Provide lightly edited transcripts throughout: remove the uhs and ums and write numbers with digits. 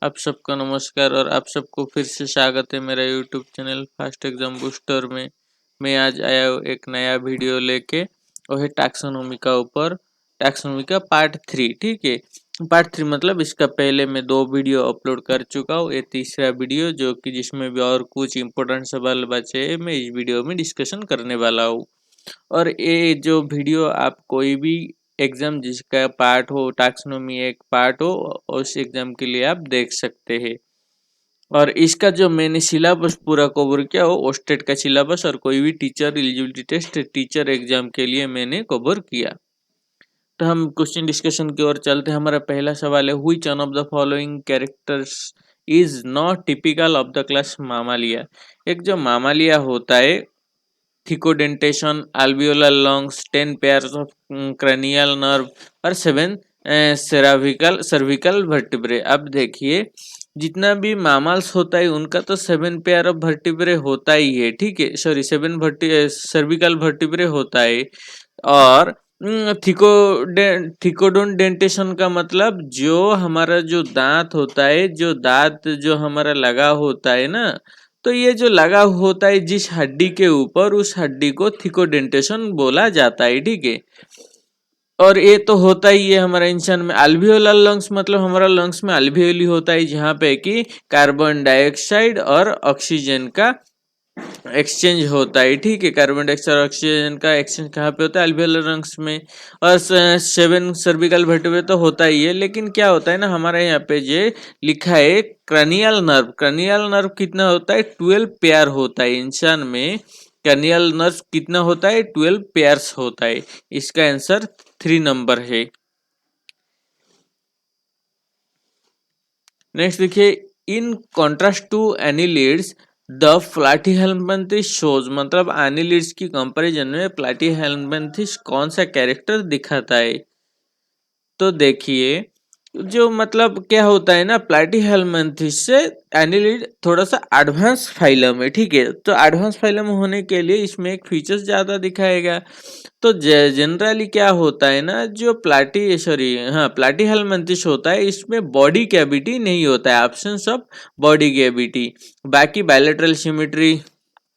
आप सबको नमस्कार और आप सबको फिर से स्वागत है मेरा YouTube channel fast exam booster में। मैं आज आया हूँ एक नया वीडियो लेके, वो है टैक्सोनॉमी का ऊपर। टैक्सोनॉमी का पार्ट 3, ठीक है। पार्ट 3 मतलब इसका पहले मैं 2 वीडियो अपलोड कर चुका हूँ, ये तीसरा वीडियो जो कि जिसमें भी और कुछ इंपॉर्टेंट सवाल बचे हैं मैं इस वीडियो में डिस्कशन करने वाला हूँ। और ये जो वीडियो आप कोई भी एग्जाम जिसका पार्ट हो, टैक्सोनॉमी एक पार्ट हो, उस एग्जाम के लिए आप देख सकते हैं। और इसका जो मैंने सिलेबस पूरा कवर किया हो, वो स्टेट का सिलेबस और कोई भी teacher eligibility test teacher exam के लिए मैंने कवर किया। तो हम क्वेश्चन डिस्कशन की ओर चलते हैं। हमारा पहला सवाल है, which one of the following characters is not typical of the class mammalia. एक जो मामालिया होता है, थिकोडेंटेशन, alveolar lungs, 10 pairs of cranial nerve और 7 cervical vertebrae। अब देखिए, जितना भी मामल्स होता है उनका तो 7 पेयर ऑफ वर्टिब्रे होता ही है, ठीक है। सॉरी, 7 सर्विकल वर्टिब्रे होता है। और थिकोडोडेंटेशन का मतलब जो हमारा जो दांत होता है, जो दांत जो हमारा लगा होता है ना, तो ये जो लगा होता है जिस हड्डी के ऊपर, उस हड्डी को थिकोडेंटेशन बोला जाता है, ठीक है। और ये तो होता ही है हमारा इंसान में। अल्वियोलर लंग्स मतलब हमारा लंग्स में अल्वियोली होता है, जहाँ पे कि कार्बन डाइऑक्साइड और ऑक्सीजन का एक्सचेंज होता है, ठीक है। कार्बन डाइऑक्साइड और ऑक्सीजन का एक्सचेंज कहाँ पे होता है? अल्वियोलर लंग्स में। और 7 सर्विकल वर्टिब्रे तो होता ही है, लेकिन क्या होता है ना, हमारे यहाँ पे ये लिखा है क्रैनियल नर्व। क्रैनियल नर्व कितना होता है? 12 पेयर होता है इंसान में। क्रैनियल नर्व कितना होता है? 12 पेयर्स होता है। इसका आंसर 3 नंबर है। नेक्स्ट देखिए, in contrast to annelids the platyhelminthes shows, मतलब एनिलिड्स की कंपैरिजन में प्लैटीहेल्मिन्थस कौन सा कैरेक्टर दिखाता है? तो देखिए, जो मतलब क्या होता है ना, प्लैटीहेल्मिन्थस से एनिलिड थोड़ा सा एडवांस फाइलम है, ठीक है। तो एडवांस फाइलम होने के लिए इसमें एक फीचर्स ज्यादा दिखाएगा। तो जनरली क्या होता है ना, जो प्लैटीहेल्मिन्थस होता है, इसमें बॉडी कैविटी नहीं होता है, एब्सेंस ऑफ बॉडी कैविटी। बाकी बायलैटरल सिमेट्री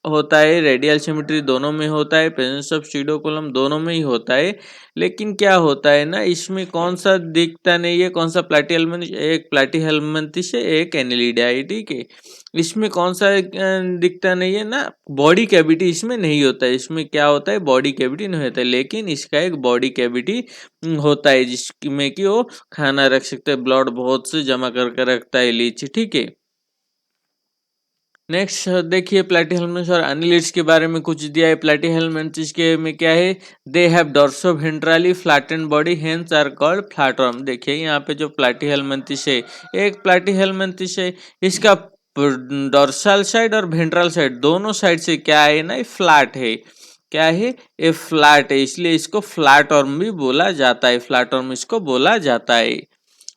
होता है, रेडियल सिमेट्री दोनों में होता है, प्रेजेंस ऑफ स्यूडोकोलम दोनों में ही होता है। लेकिन क्या होता है ना, इसमें कौन सा दिखता नहीं है, कौन सा प्लैटीहेल्मिन्थस, एक प्लैटीहेल्मिन्थस है, एक एनिलिडा है, ठीक है। इसमें कौन सा दिखता नहीं है ना, बॉडी कैविटी इसमें नहीं होता है। इसमें क्या होता है? बॉडी कैविटी नहीं होता है, लेकिन इसका एक बॉडी कैविटी होता है जिसमें कि वो खाना रख सकते हैं, ब्लड बहुत से जमा करके रखता है लीच, ठीक है। नेक्स्ट देखिए, प्लैटीहेल्मिन्थस और एनिलिड्स के बारे में कुछ दिया है। प्लैटीहेल्मिन्थस के में क्या है? They have dorsoventrally flattened body, hence are called flatworm. देखिए यहाँ पे जो प्लैटीहेल्मिन्थस है, एक प्लैटीहेल्मिन्थस है, इसका डॉर्सल साइड और वेंट्रल साइड दोनों साइड से क्या है ना, फ्लैट है। क्या है? ये फ्लैट है, इसलिए इसको फ्लैटवर्म भी बोला जाता है, फ्लैटवर्म इसको बोला जाता है।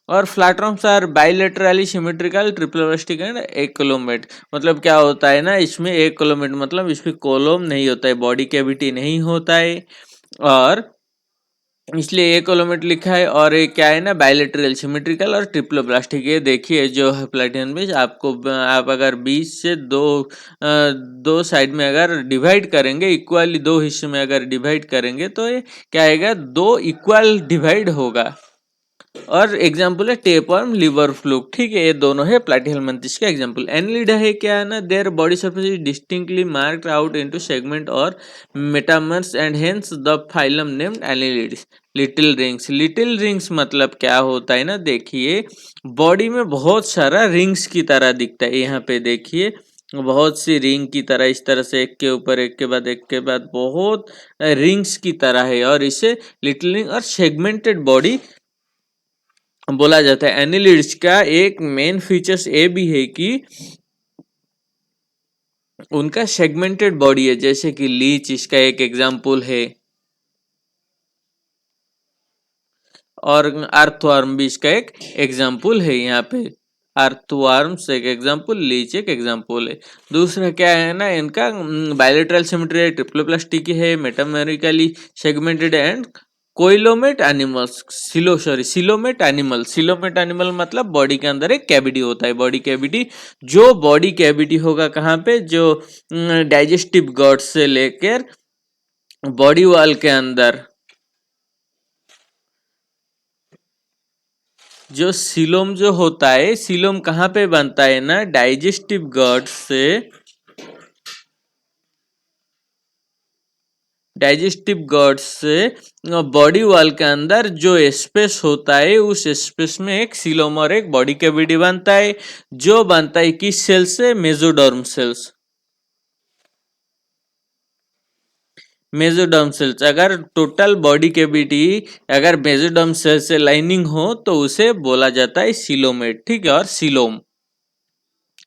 और flatworms are bilaterally symmetrical, triploblastic and acoelomate. मतलब क्या होता है ना, इसमें एकोलोमेट मतलब इसमें कोलोम नहीं होता है, बॉडी कैविटी नहीं होता है, और इसलिए एकोलोमेट लिखा है। और ये क्या है ना, बायलेटरल सिमेट्रिकल और ट्रिप्लोप्लास्टिक। ये देखिए जो है प्लैटिनम बीज, आपको आप अगर 20 से दो साइड में अगर डिवाइड करेंगे, इक्वली दो हिस्से में अगर डिवाइड करेंगे, तो ये क्या आएगा? 2 इक्वल डिवाइड होगा। और एग्जाम्पल है टेपवर्म, लिवर फ्लूक, ठीक है। ये दोनों है प्लैटीहेल्मिन्थस का एग्जाम्पल। एनिलिडा है क्या है ना, their body surface is distinctly marked out into segment और metamers and hence the phylum named annelids. Little rings, little rings मतलब क्या होता है ना, देखिए बॉडी में बहुत सारा रिंग्स की तरह दिखता है। यहाँ पे देखिए बहुत सी रिंग की तरह, इस तरह से एक के ऊपर एक के बाद एक के बाद बहुत रिंग्स की तरह है, और इसे लिटिल रिंग और सेगमेंटेड बॉडी बोला जाता है। एनिलिड्स का एक मेन फीचर्स ये भी है कि उनका सेगमेंटेड बॉडी है, जैसे कि लीच इसका एक एग्जाम्पल है, और अर्थवर्म भी इसका एक एग्जाम्पल है। यहाँ पे अर्थवर्म्स एक एग्जाम्पल, लीच एक एग्जाम्पल है। दूसरा क्या है ना, इनका बायलेटरल सिमेट्री है, ट्रिप्लोप्लास्टिक है, metamerically segmented and coelomate animals, coelomate animal, coelomate animal मतलब बॉडी के अंदर एक कैविटी होता है, बॉडी कैविटी, जो बॉडी कैविटी होगा कहाँ पे, जो डाइजेस्टिव गॉड से लेकर बॉडी वॉल के अंदर, जो सिलोम जो होता है, सिलोम कहाँ पे बनता है ना, डाइजेस्टिव गॉड से, डाइजेस्टिव गॉड से बॉडी वॉल के अंदर जो स्पेस होता है, उस स्पेस में एक सिलोम और एक बॉडी कैविटी बनता है, जो बनता है किस सेल से, मेसोडर्म सेल्स, मेसोडर्म सेल्स। अगर टोटल बॉडी कैविटी अगर मेसोडर्म सेल से लाइनिंग हो तो उसे बोला जाता है सिलोमेट, ठीक है। और सिलोम,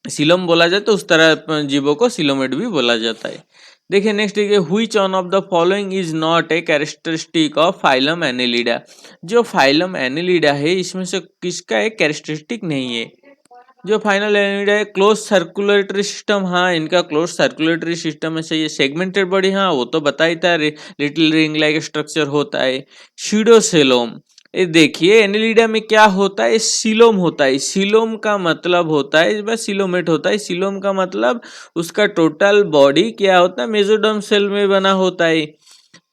सिलोम बोला जाए तो उस तरह जीवों को सिलोमेट भी बोला जाता है। देखिए नेक्स्ट है, which one of the following is not a characteristic of phylum Annelida. जो फाइलम एनेलिडा है इसमें से किसका एक कैरेक्टरिस्टिक नहीं है। जो फाइनल एनेलिडा है, क्लोज सर्कुलेटरी सिस्टम, हाँ इनका क्लोज सर्कुलेटरी सिस्टम है, सही है। सेगमेंटेड बॉडी, हाँ वो तो बता ही था, लिटिल रिंग लाइक स्ट्रक्चर होता है। सीडोसेलोम, ये देखिए एनेलिडा में क्या होता है, सिलोम होता है। सिलोम का मतलब होता है, बस सिलोमेट होता है। सिलोम का मतलब उसका टोटल बॉडी क्या होता है, मेसोडर्म सेल में बना होता है।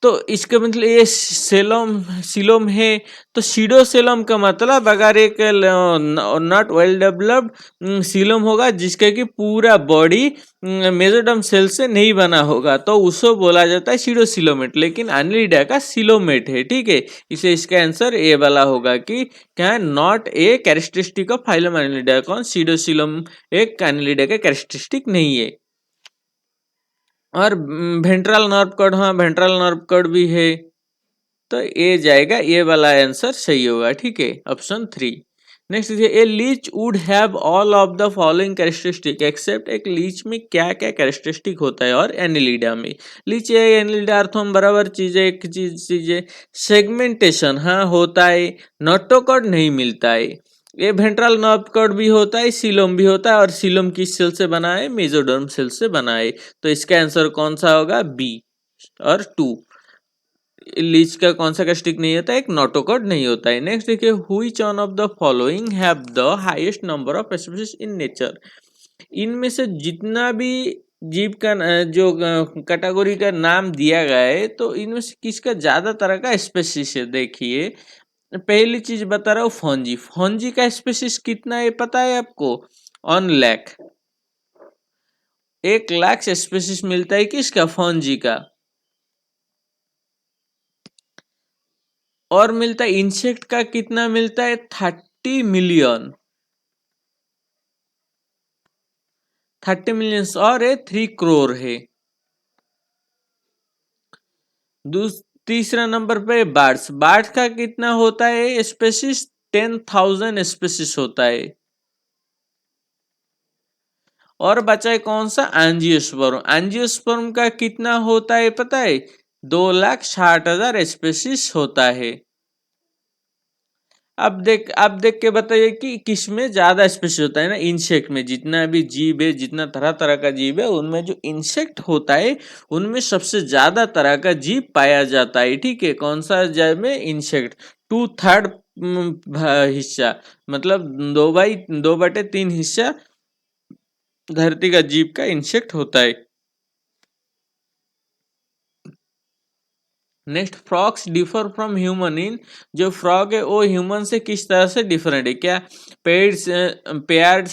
तो इसका मतलब ये सेलोम, सिलोम है। तो सीडोसेलोम का मतलब अगर एक नॉट वेल डेवलप्ड सिलोम होगा जिसका कि पूरा बॉडी मेसोडर्म सेल से नहीं बना होगा, तो उसको बोला जाता है सीडोसिलोमेट। लेकिन एनेलिडा का सिलोमेट है, ठीक है। इसे इसका आंसर ए वाला होगा कि क्या है, not a characteristic of phylum Annelida. कौन, सीडोसिलोम एक एनेलिडा का कैरेक्टरिस्टिक नहीं है। और वेंट्रल नर्व कॉर्ड, हाँ वेंट्रल नर्व कॉर्ड भी है। तो ये जाएगा, ये वाला आंसर सही होगा, ठीक है, ऑप्शन 3। नेक्स्ट है, a leech would have all of the following characteristic except. एक लीच में क्या क्या कैरेक्टरिस्टिक होता है और एनिलिडा में। लीच है एनिलिडा अर्थम बराबर चीज है, एक चीज है। सेगमेंटेशन, हाँ होता है। नोटोकॉर्ड नहीं मिलता है। ये वेंट्रल नर्व कॉर्ड भी होता है, सीलोम भी होता है। और सीलोम किस सेल से बना है, मेसोडर्म सेल से बना है। तो इसका आंसर कौन सा होगा, बी और 2। लीच का कौन सा कैरेक्टरिस्टिक नहीं होता है, एक नोटोकॉर्ड नहीं होता है। नेक्स्ट देखिए, which one of the following have the highest number of species in nature. इनमें से जितना भी जीव का जो कैटेगरी का नाम दिया गया है, तो इनमें से किसका ज्यादा तरह का स्पेसिस है। देखिए पहली चीज बता रहा हूँ, फौंजी। फौंजी का स्पेसिस कितना है पता है आपको, 1 लाख। 1 लाख स्पेसिस मिलता है किसका, फौंजी का। और मिलता है इंसेक्ट का कितना मिलता है, 30 मिलियन। 30 मिलियन और ये 3 करोड़ है। तीसरा नंबर पे बर्ड्स, बर्ड्स का कितना होता है स्पेसिस, 10,000 स्पेसिस होता है। और बचा है कौन सा, एंजियोस्पर्म। एंजियोस्पर्म का कितना होता है पता है, 2,60,000 स्पेसिस होता है। अब देख के बताइए कि किसमें ज्यादा स्पेसिस होता है ना। इंसेक्ट में, जितना भी जीव है, जितना तरह तरह का जीव है, उनमें जो इंसेक्ट होता है उनमें सबसे ज्यादा तरह का जीव पाया जाता है, ठीक है। कौन सा जीव में, इंसेक्ट। 2/3 हिस्सा, मतलब 2/3 हिस्सा धरती का जीव का इंसेक्ट होता है। Next, frogs differ from human in. जो फ्रॉग है वो ह्यूमन से किस तरह से डिफरेंट है, क्या paired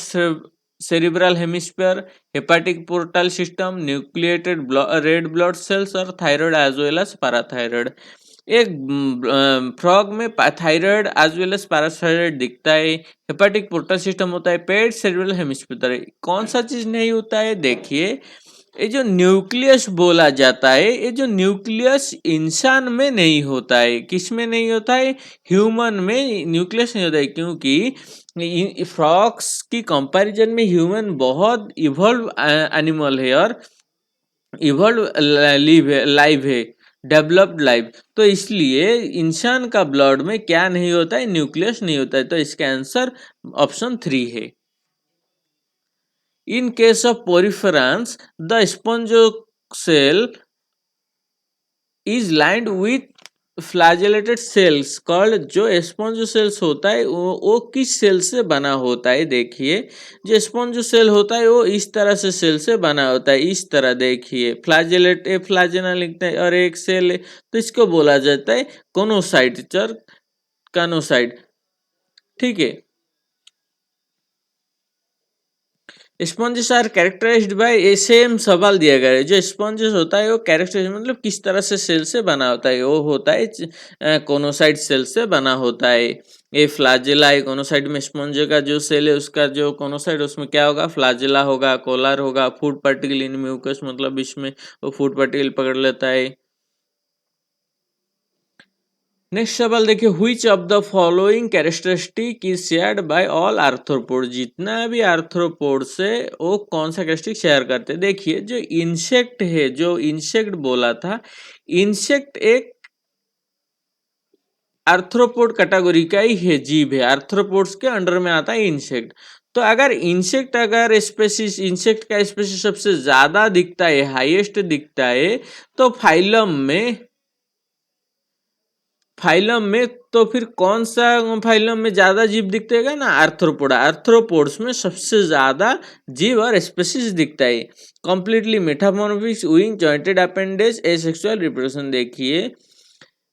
cerebral hemisphere, hepatic portal system, nucleated red blood cells और thyroid as well as parathyroid. एक फ्रॉग में thyroid as well as parathyroid दिखता है, हेपाटिक पोर्टल सिस्टम होता है, पेयर्ड सेरिब्रल हेमिस्फीयर। कौन सा चीज नहीं होता है, देखिए ये जो न्यूक्लियस बोला जाता है, ये जो न्यूक्लियस इंसान में नहीं होता है। किस में नहीं होता है, ह्यूमन में न्यूक्लियस नहीं होता है। क्योंकि फ्रॉक्स की कंपैरिजन में ह्यूमन बहुत इवॉल्व एनिमल है और इवॉल्व लाइव है, डेवलप्ड लाइफ। तो इसलिए इंसान का ब्लड में क्या नहीं होता है, न्यूक्लियस नहीं होता है। तो इसका आंसर ऑप्शन 3 है। In case of poriferans, the spongiocele is lined with flagellated cells called, जो स्पॉन्ज सेल्स होता है वो किस सेल से बना होता है? देखिए, जो स्पॉन्ज सेल होता है वो इस तरह से सेल से बना होता है, इस तरह देखिए, फ्लैजेलेट फ्लैजेना लिखते हैं और एक सेल है, तो इसको बोला जाता है कोनोसाइट, चर कानोसाइट, ठीक है। स्पॉन्जेस आर कैरेक्टराइज्ड बाय, ये सेम सवाल दिया गया है, जो स्पॉन्जेस होता है वो कैरेक्टराइज मतलब किस तरह से सेल से बना होता है, वो होता है कोनोसाइट सेल से बना होता है। ये फ्लैजेला है, कोनोसाइट में स्पॉन्ज का जो सेल है उसका जो कोनोसाइट, उसमें क्या होगा, फ्लैजेला होगा, कोलर होगा, फूड पार्टिकल इन म्यूकस, मतलब इसमें वो फूड पार्टिकल पकड़ लेता है। नेक्स्ट सवाल देखिए, which of the following characteristic is shared by all arthropod, जितना भी आर्थ्रोपोड से वो कौन सा कैरेक्टरिस्टिक शेयर करते हैं? देखिए, जो इंसेक्ट है, जो इंसेक्ट बोला था, इंसेक्ट एक आर्थ्रोपोड कैटेगरी का ही है, जीव है, आर्थ्रोपोड्स के अंडर में आता है इंसेक्ट। तो अगर इंसेक्ट, अगर स्पेसीज, इंसेक्ट का स्पेसीज सबसे ज्यादा दिखता है, हाईएस्ट दिखता है, तो फाइलम में तो फिर कौन सा फाइलम में ज्यादा जीव दिखतेगा ना, आर्थ्रोपोडा, आर्थ्रोपोड्स में सबसे ज्यादा जीव और स्पेसीज दिखता है। Completely metamorphic wing jointed appendage asexual reproduction, देखिए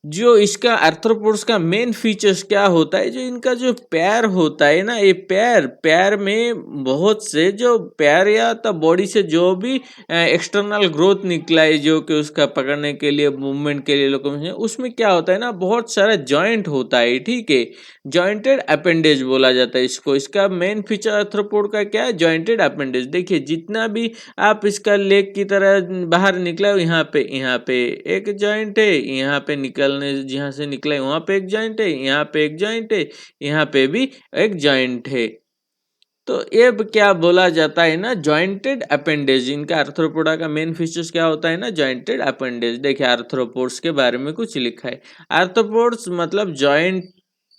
जो इसका आर्थ्रोपोड्स का मेन फीचर्स क्या होता है, जो इनका जो पैर होता है ना, ये पैर पैर में बहुत से जो पैर या तो बॉडी से जो भी एक्सटर्नल ग्रोथ निकला है, जो कि उसका पकड़ने के लिए, मूवमेंट के लिए, लोकोमोशन, उसमें क्या होता है ना, बहुत सारा जॉइंट होता है, ठीक है। जॉइंटेड अपेंडेज बोला जाता है इसको। इसका मेन फीचर आर्थ्रोपोड का क्या है, जॉइंटेड अपेंडेज। देखिए, जितना भी आप इसका लेग की तरह बाहर निकला, यहाँ पे एक जॉइंट है, यहाँ पे निकलने जहाँ से निकला है वहां पे एक जॉइंट है, यहाँ पे एक जॉइंट है, यहाँ पे भी एक जॉइंट है। तो ये क्या बोला जाता है ना, जॉइंटेड अपेंडेज। इनका आर्थ्रोपोडा का मेन फीचर्स क्या होता है ना, जॉइंटेड अपेंडेज। देखिए, आर्थ्रोपोड्स के बारे में कुछ लिखा है। आर्थ्रोपोड्स मतलब joint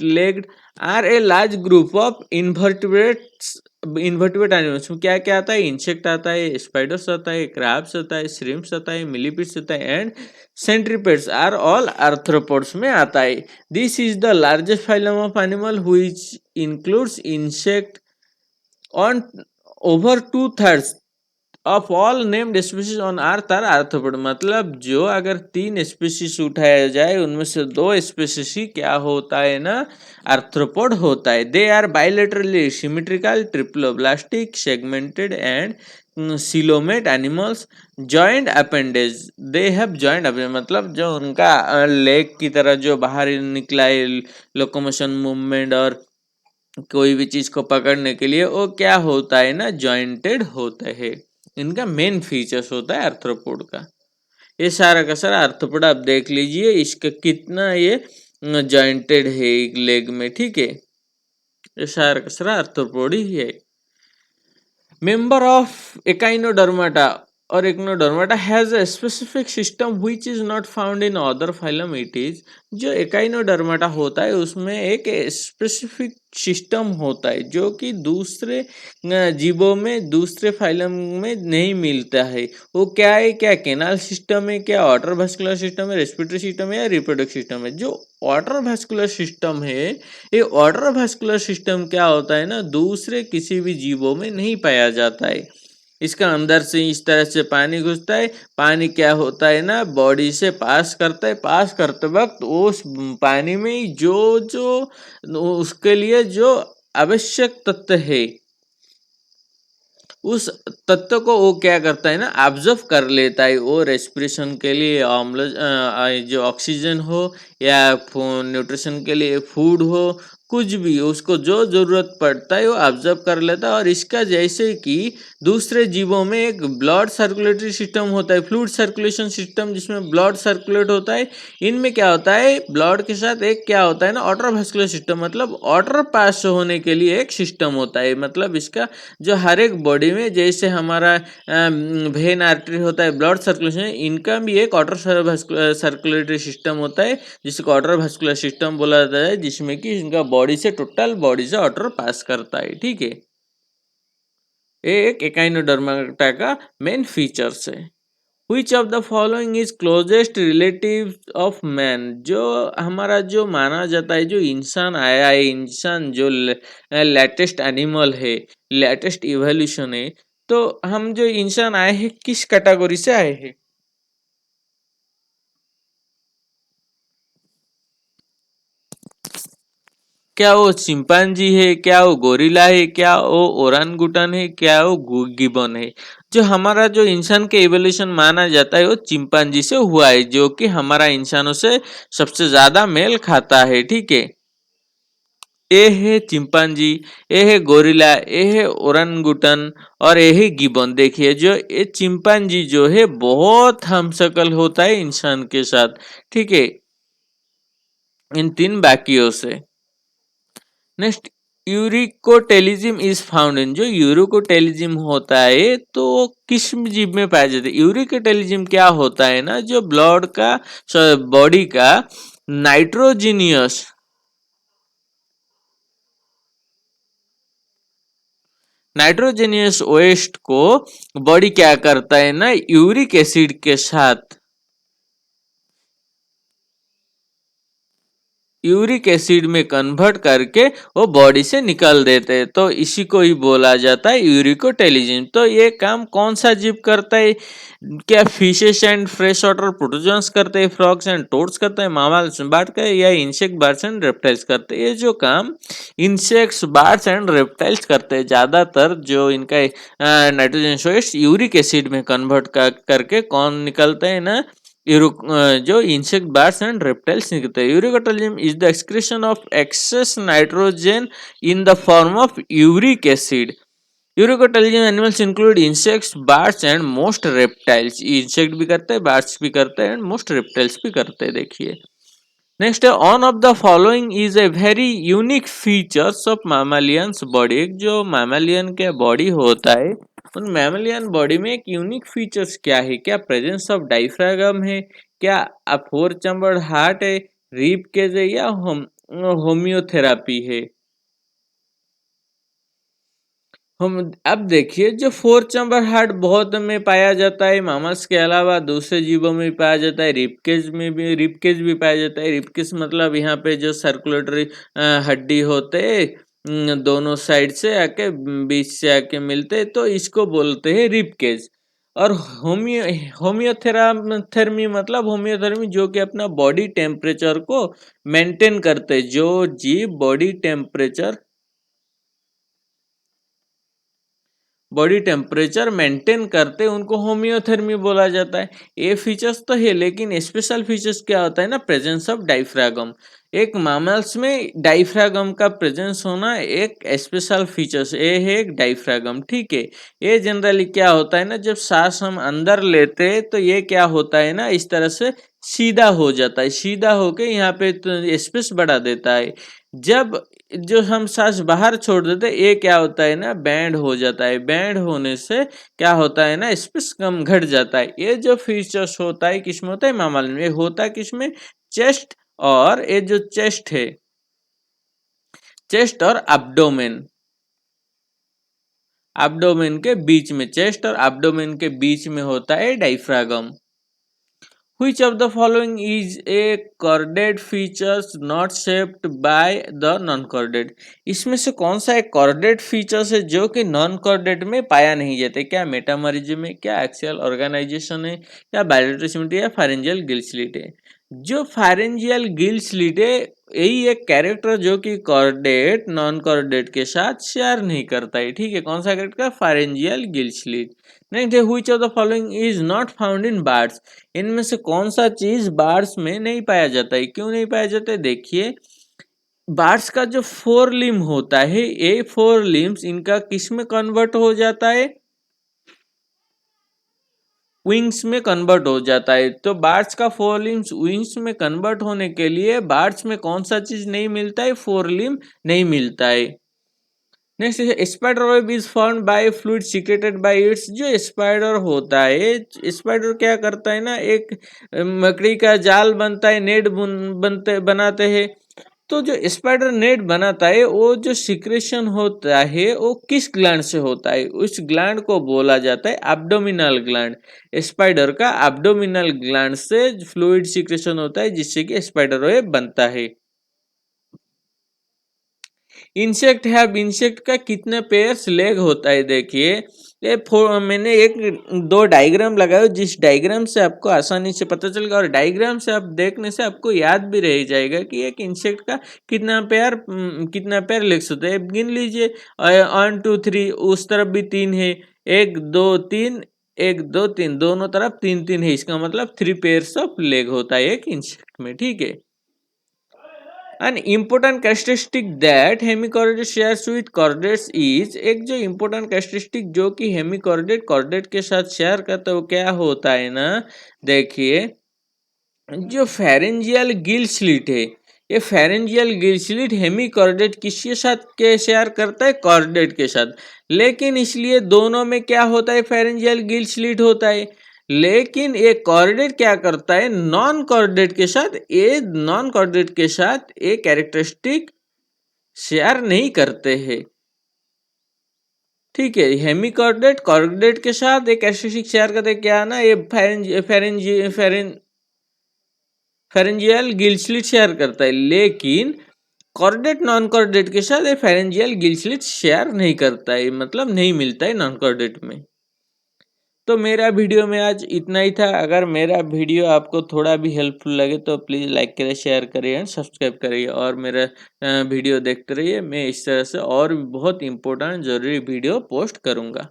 legged are a large group of invertebrates, invertebrate animals में क्या क्या आता है, इंसेक्ट आता है, स्पाइडर्स आता है, क्रैब्स आता है, श्रिम्प्स आता है, मिलीपीड्स आता है, and centipedes are all arthropods में आता है। This is the largest phylum of animal which includes insect on over two-thirds of all named species on earth are arthropod, मतलब जो अगर 3 स्पीशीज उठाया जाए, उनमें से 2 स्पीशीज ही क्या होता है ना, आर्थ्रोपोड होता है। They are bilaterally symmetrical, triploblastic, segmented and coelomate animals, joint appendage, they have joint appendage, मतलब जो उनका लेग की तरह जो बाहर निकला है, लोकोमोशन, मूवमेंट और कोई भी चीज को पकड़ने के लिए, वो क्या होता है ना, जॉइंटेड होता है। इनका मेन फीचर्स होता है आर्थ्रोपोड का। ये सारा का सारा आर्थ्रोपोड आप देख लीजिए, इसका कितना ये जॉइंटेड है एक लेग में, ठीक है। ये सारा का सारा आर्थ्रोपोड ही है। मेंबर ऑफ एकाइनोडर्माटा और echinodermata has a specific system which is not found in other phylum. It is, जो एकाइनोडर्माटा होता है उसमें एक स्पेसिफिक सिस्टम होता है जो कि दूसरे जीवों में, दूसरे फाइलम में नहीं मिलता है। वो क्या है, क्या केनाल सिस्टम है, क्या वाटर वास्कुलर सिस्टम है, रेस्पिरेटरी सिस्टम है, या रिप्रोडक्टिव सिस्टम है। जो वाटर वास्कुलर सिस्टम है, ये वाटर वास्कुलर सिस्टम क्या होता है ना, दूसरे किसी भी जीवों में नहीं पाया जाता है। इसका अंदर से इस तरह से पानी घुसता है, पानी क्या होता है ना, बॉडी से पास करता है, पास करते वक्त उस पानी में ही जो जो उसके लिए जो आवश्यक तत्व है, उस तत्व को वो क्या करता है ना, ऑब्जर्व कर लेता है। वो रेस्पिरेशन के लिए जो ऑक्सीजन हो, या न्यूट्रिशन के लिए फूड हो, कुछ भी उसको जो जरूरत पड़ता है वो ऑब्जर्व कर लेता है। और इसका जैसे कि दूसरे जीवों में एक ब्लड सर्कुलेटरी सिस्टम होता है, फ्लूइड सर्कुलेशन सिस्टम, जिसमें ब्लड सर्कुलेट होता है। इनमें क्या होता है, ब्लड के साथ एक क्या होता है ना, वाटर वास्कुलर सिस्टम, मतलब वाटर पास होने के लिए एक सिस्टम होता है। मतलब इसका जो हर एक बॉडी में, जैसे हमारा वेन आर्टरी होता है, ब्लड सर्कुलेशन, इनका भी एक वाटर सर्कुलेटरी सिस्टम होता है, जिसको वाटर वास्कुलर सिस्टम बोला जाता है, जिसमें कि इनका बॉडी से, टोटल बॉडी से वाटर पास करता है, ठीक है। ये एक एकाइनोडर्माटा का मेन फीचर्स है। Which of the following is closest relative of man, जो हमारा जो माना जाता है जो इंसान आया है, इंसान जो लेटेस्ट एनिमल है, लेटेस्ट इवोल्यूशन है, तो हम जो इंसान आए हैं किस कैटेगरी से आए हैं? क्या वो चिंपांजी है, क्या वो गोरिल्ला है, क्या वो ओरांगुटन है, क्या वो गिबन है? जो हमारा जो इंसान के इवोल्यूशन माना जाता है वो चिंपांजी से हुआ है, जो कि हमारा इंसानों से सबसे ज्यादा मेल खाता है, ठीक है। ए है चिंपांजी, ए है गोरिल्ला, ए है ओरांगुटन और ए है गिबन। देखिए जो ये चिंपांजी जो है बहुत हमशक्ल होता है इंसान के साथ, ठीक है, इन तीन बाकियों से। Next, uricotelism is found in, जो यूरिकोटेलिज्म होता है तो वो किस जीव में पाया जाता है? यूरिकोटेलिज्म क्या होता है ना, जो ब्लड का बॉडी का नाइट्रोजीनियस नाइट्रोजीनियस वेस्ट को बॉडी क्या करता है ना, यूरिक एसिड के साथ यूरिक एसिड में कन्वर्ट करके वो बॉडी से निकाल देते हैं, तो इसी को ही बोला जाता है यूरिकोटेलिज्म। तो ये काम कौन सा जीव करता है? क्या fishes and fresh water protozoans करते हैं, फ्रॉग्स एंड टोड्स करते हैं, मामल्स बार्ड का, या इंसेक्ट बर्ड्स एंड रेप्टाइल्स करते हैं? ये जो काम इंसेक्ट्स बर्ड्स एंड रेप्टाइल्स करते हैं ज्यादातर, जो इनका नाइट्रोजन सोर्स यूरिक एसिड में कन्वर्ट करके कौन निकलते हैं ना, जो इंसेक्ट बर्ड्स एंड रेप्टाइल्स निकलते हैं। Uricotelism is the excretion of excess nitrogen in the form of uric acid. Uricotelism animals include insects, birds and most reptiles. Insect भी करते हैं, बर्ड्स भी करते हैं एंड मोस्ट रेप्टाइल्स भी करते हैं। देखिए नेक्स्ट है, one of the following is a very unique features of mammalians body. एक जो मैमलियन के बॉडी होता है, उन मैमलियन बॉडी में एक यूनिक फीचर्स क्या है? क्या प्रेजेंस ऑफ डायफ्रागम है, क्या फोर चैम्बर्ड हार्ट है, रिब केज है, या होम्योथेरापी है? हम अब देखिए, जो फोर चैम्बर हार्ट बहुत में पाया जाता है, मामल्स के अलावा दूसरे जीवों में भी पाया जाता है, रिबकेज में भी, रिबकेज भी पाया जाता है। रिबकेज मतलब यहाँ पे जो सर्कुलेटरी हड्डी होते हैं, दोनों साइड से आके बीच से आके मिलते, तो इसको बोलते हैं रिबकेज। और होम्योथेरापी मतलब होम्योथेरेपी जो कि अपना बॉडी टेम्परेचर को मेंटेन करते, जो जीव बॉडी टेम्परेचर मेंटेन करते, उनको होम्योथेर्मी बोला जाता है। ये फीचर्स तो है, लेकिन स्पेशल फीचर्स क्या होता है ना, प्रेजेंस ऑफ डायफ्रागम। एक मामल्स में डायफ्रागम का प्रेजेंस होना एक स्पेशल फीचर्स, ये है एक डायफ्रागम, ठीक है। ये जनरली क्या होता है ना, जब सांस हम अंदर लेते हैं तो ये क्या होता है ना, इस तरह से सीधा हो जाता है, सीधा होके यहाँ पे तो स्पेस बढ़ा देता है। जब जो हम सांस बाहर छोड़ देते, ये क्या होता है ना, बैंड हो जाता है। बैंड होने से क्या होता है ना, स्पेस कम घट जाता है। ये जो फीचर्स होता है किसमें होता है? मामल में। ये होता है किसमें? चेस्ट, और ये जो चेस्ट है, चेस्ट और एब्डोमेन, एब्डोमेन के बीच में, चेस्ट और एब्डोमेन के बीच में होता है diaphragm. Which of the following is a chordate features not shaped by the non-chordate? इसमें से कौन सा एक chordate features है जो कि नॉन chordate में पाया नहीं जाता? क्या मेटामॉरिज्म है, क्या एक्सियल ऑर्गेनाइजेशन है, या बायोलेटरी सिमेट्री, या फारेंजियल गिल स्लिट है? जो फारेंजियल गिल स्लिट है, यही एक कैरेक्टर जो कि कॉर्डेट नॉन कॉर्डेट के साथ शेयर नहीं करता है, ठीक है। कौन सा character? Pharyngeal gill slit. Next है, which of the following is not found in birds? इनमें से कौन सा चीज बार्स में नहीं पाया जाता है? क्यों नहीं पाया जाता है? देखिए, बार्स का जो फोर लिम होता है, ये फोर लिम्स इनका किस में कन्वर्ट हो जाता है? विंग्स में कन्वर्ट हो जाता है। तो बार्ड्स का फोर लिम्स विंग्स में कन्वर्ट होने के लिए बार्ड्स में कौन सा चीज नहीं मिलता है? फोर लिम नहीं मिलता है। Next, spider web is formed by fluid secreted by it's. जो स्पाइडर होता है, स्पाइडर क्या करता है ना, एक मकड़ी का जाल बनता है, नेट बनते बनाते हैं, तो जो स्पाइडर नेट बनाता है वो जो सिक्रेशन होता है वो किस ग्लैंड से होता है, उस ग्लैंड को बोला जाता है एब्डोमिनल ग्लैंड। स्पाइडर का एब्डोमिनल ग्लैंड से फ्लूइड सिक्रेशन होता है जिससे कि स्पाइडर वेब बनता है। इंसेक्ट है, इंसेक्ट का कितने पेयर्स लेग होता है, देखिए ये मैंने एक दो डायग्राम लगाया जिस डायग्राम से आपको आसानी से पता चलेगा और डायग्राम से आप देखने से आपको याद भी रह जाएगा कि एक इंसेक्ट का कितना पेयर लेग्स होते हैं। गिन लीजिए 1 2 3, उस तरफ भी 3 है, 1 2 3, 1 2 3, दोनों तरफ 3 3 है, इसका मतलब 3 पेयर्स ऑफ लेग होता है एक इंसेक्ट में, ठीक है। An important characteristic that hemichordate shares with chordates is, एक जो important characteristic जो कि hemichordate chordate के साथ शेयर करता है वो क्या होता है ना, देखिए जो pharyngeal gill slit है, ये pharyngeal gill slit hemichordate किसके साथ के शेयर करता है, chordate के साथ, लेकिन इसलिए दोनों में क्या होता है, pharyngeal gill slit होता है। लेकिन ये कॉर्डेट क्या करता है, नॉन कॉर्डेट के साथ, ये नॉन कॉर्डेट के साथ ये कैरेक्टरिस्टिक शेयर नहीं करते हैं, ठीक है। हेमिकॉर्डेट कॉर्डेट के साथ एक कैरेक्टरिस्टिक शेयर करते हैं, क्या ना, ये फेरेंजियल गिल स्लिट शेयर करता है, लेकिन कॉर्डेट नॉन कॉर्डेट के साथ ये फेरेंजियल गिल स्लिट शेयर नहीं करता है, मतलब नहीं मिलता है नॉन कॉर्डेट में। तो मेरा वीडियो में आज इतना ही था। अगर मेरा वीडियो आपको थोड़ा भी हेल्पफुल लगे तो प्लीज़ लाइक करें, शेयर करिए एंड सब्सक्राइब करिए और मेरा वीडियो देखते रहिए। मैं इस तरह से और भी बहुत इंपॉर्टेंट ज़रूरी वीडियो पोस्ट करूँगा।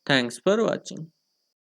Thanks for watching.